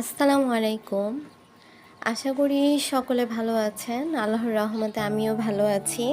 আসসালামু আলাইকুম। আশা করি সকলে ভালো আছেন। আল্লাহর রহমতে আমিও ভালো আছি।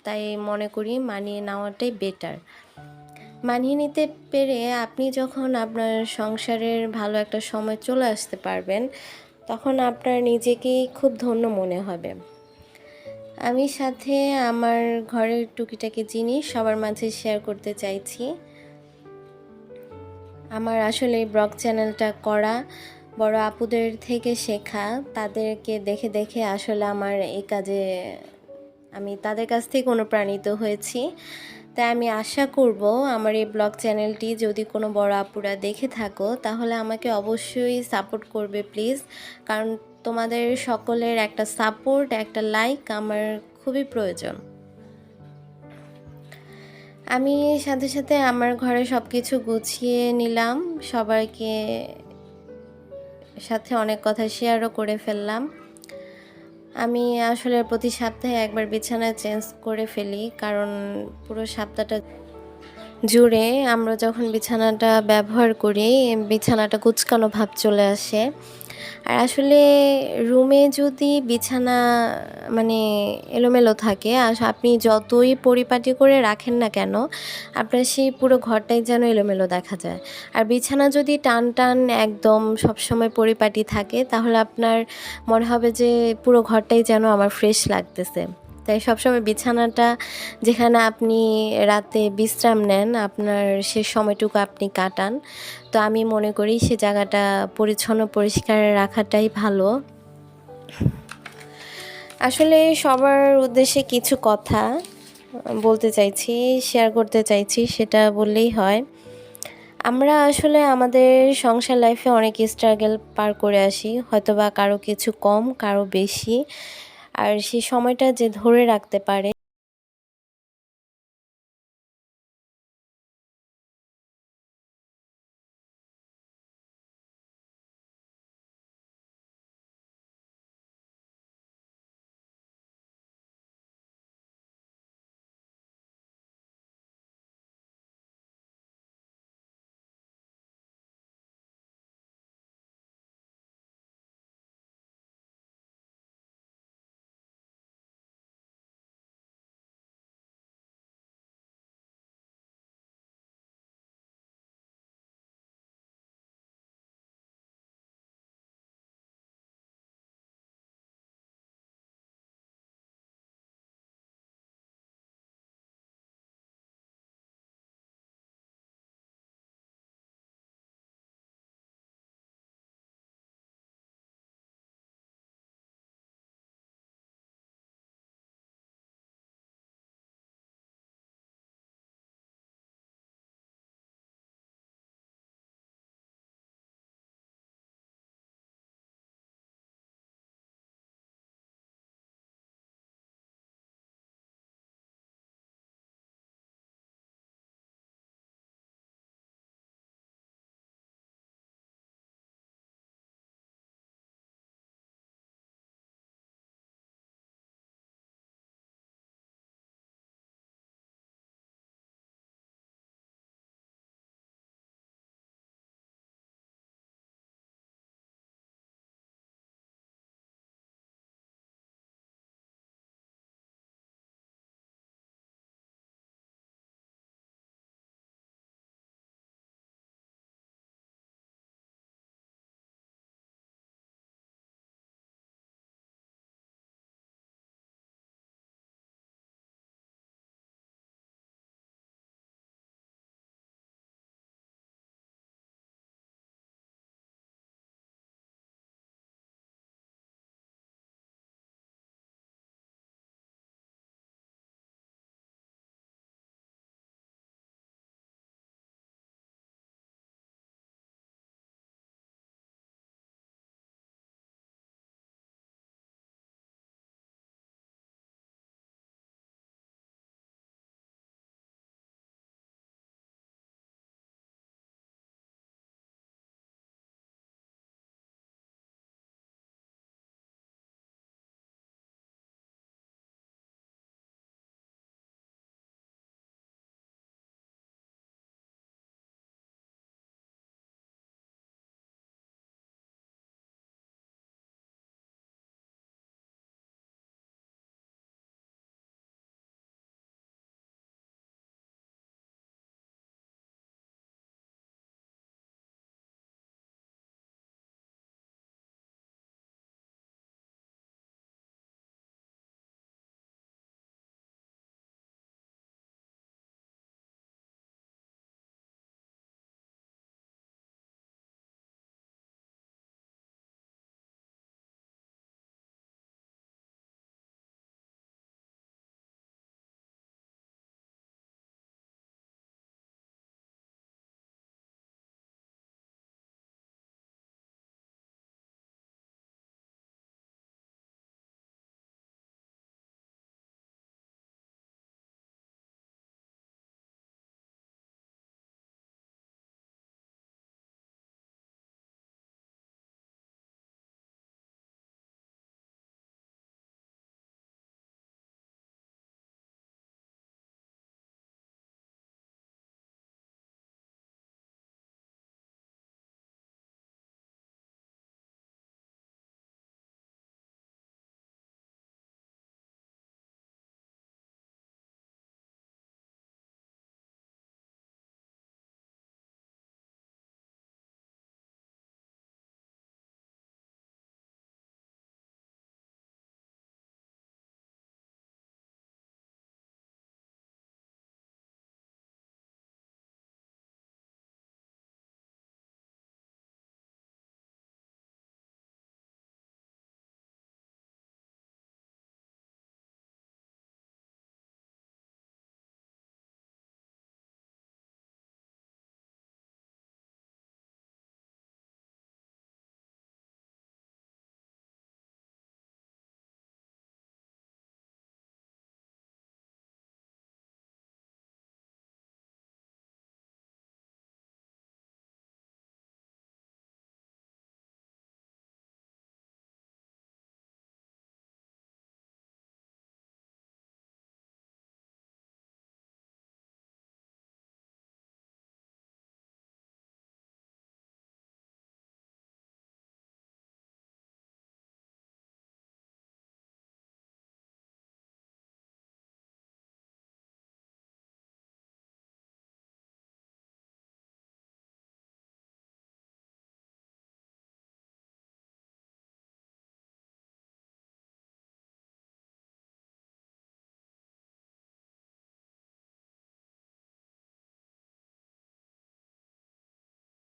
তাই মনে করি মানিয়ে নেওয়াটাই বেটার। মানিয়ে নিতে পেরে আপনি যখন আপনার সংসারের ভালো একটা সময় চলে আসতে পারবেন, তখন আপনার নিজেকেই খুব ধন্য মনে হবে। আমি সাথে আমার ঘরের টুকিটাকি জিনিস সবার মাঝে শেয়ার করতে চাইছি। আমার আসলে এই ব্লগ চ্যানেলটা করা বড় আপুদের থেকে শেখা, তাদেরকে দেখে দেখে আসলে আমার এই কাজে আমি তাদের কাছ থেকে অনুপ্রাণিত হয়েছি। তাই আমি আশা করব আমার এই ব্লগ চ্যানেলটি যদি কোনো বড় আপুরা দেখে থাকো, তাহলে আমাকে অবশ্যই সাপোর্ট করবে প্লিজ। কারণ তোমাদের সকলের একটা সাপোর্ট, একটা লাইক আমার খুবই প্রয়োজন। আমি সাথে সাথে আমার ঘরে সব কিছু গুছিয়ে নিলাম, সবাইকে সাথে অনেক কথা শেয়ারও করে ফেললাম। আমি আসলে প্রতি সপ্তাহে একবার বিছানা চেঞ্জ করে ফেলি, কারণ পুরো সপ্তাহটা জুড়ে আমরা যখন বিছানাটা ব্যবহার করি, বিছানাটা কুঁচকানো ভাব চলে আসে। আর আসলে রুমে যদি বিছানা মানে এলোমেলো থাকে, আর আপনি যতই পরিপাটি করে রাখেন না কেন, আপনার সেই পুরো ঘরটাই যেন এলোমেলো দেখা যায়। আর বিছানা যদি টান টান একদম সবসময় পরিপাটি থাকে, তাহলে আপনার মনে হবে যে পুরো ঘরটাই যেন আমার ফ্রেশ লাগতেছে। তাই সবসময় বিছানাটা যেখানে আপনি রাতে বিশ্রাম নেন, আপনার সে সময়টুকু আপনি কাটান, তো আমি মনে করি সে জায়গাটা পরিচ্ছন্ন পরিষ্কার রাখাটাই ভালো। আসলে সবার উদ্দেশ্যে কিছু কথা বলতে চাইছি, শেয়ার করতে চাইছি, সেটা বললেই হয়। আমরা আসলে আমাদের সংসার লাইফে অনেক স্ট্রাগল পার করে আসি, হয়তোবা কারো কিছু কম, কারো বেশি। আর সেই সময়টা যে ধরে রাখতে পারে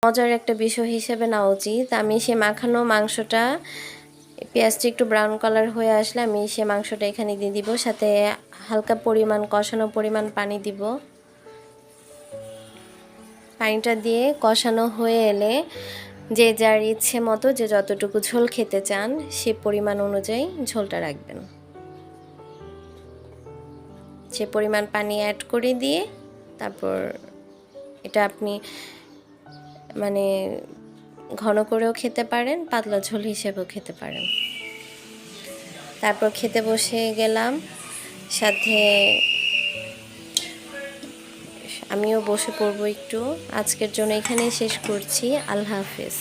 মজার একটা বিষয় হিসেবে নেওয়া উচিত। আমি সে মাখানো মাংসটা, পেঁয়াজটা একটু ব্রাউন কালার হয়ে আসলে আমি সে মাংসটা এখানে দিয়ে দিব, সাথে হালকা পরিমাণ কষানো পরিমাণ পানি দিব। পানিটা দিয়ে কষানো হয়ে এলে যে যার ইচ্ছে মতো যে যতটুকু ঝোল খেতে চান সে পরিমাণ অনুযায়ী ঝোলটা রাখবেন। সে পরিমাণ পানি অ্যাড করে দিয়ে তারপর এটা আপনি মানে ঘন করেও খেতে পারেন, পাতলা ঝোল হিসেবেও খেতে পারেন। তারপর খেতে বসে গেলাম, সাথে আমিও বসে পড়বো একটু। আজকের জন্য এখানেই শেষ করছি। আল্লাহ হাফেজ।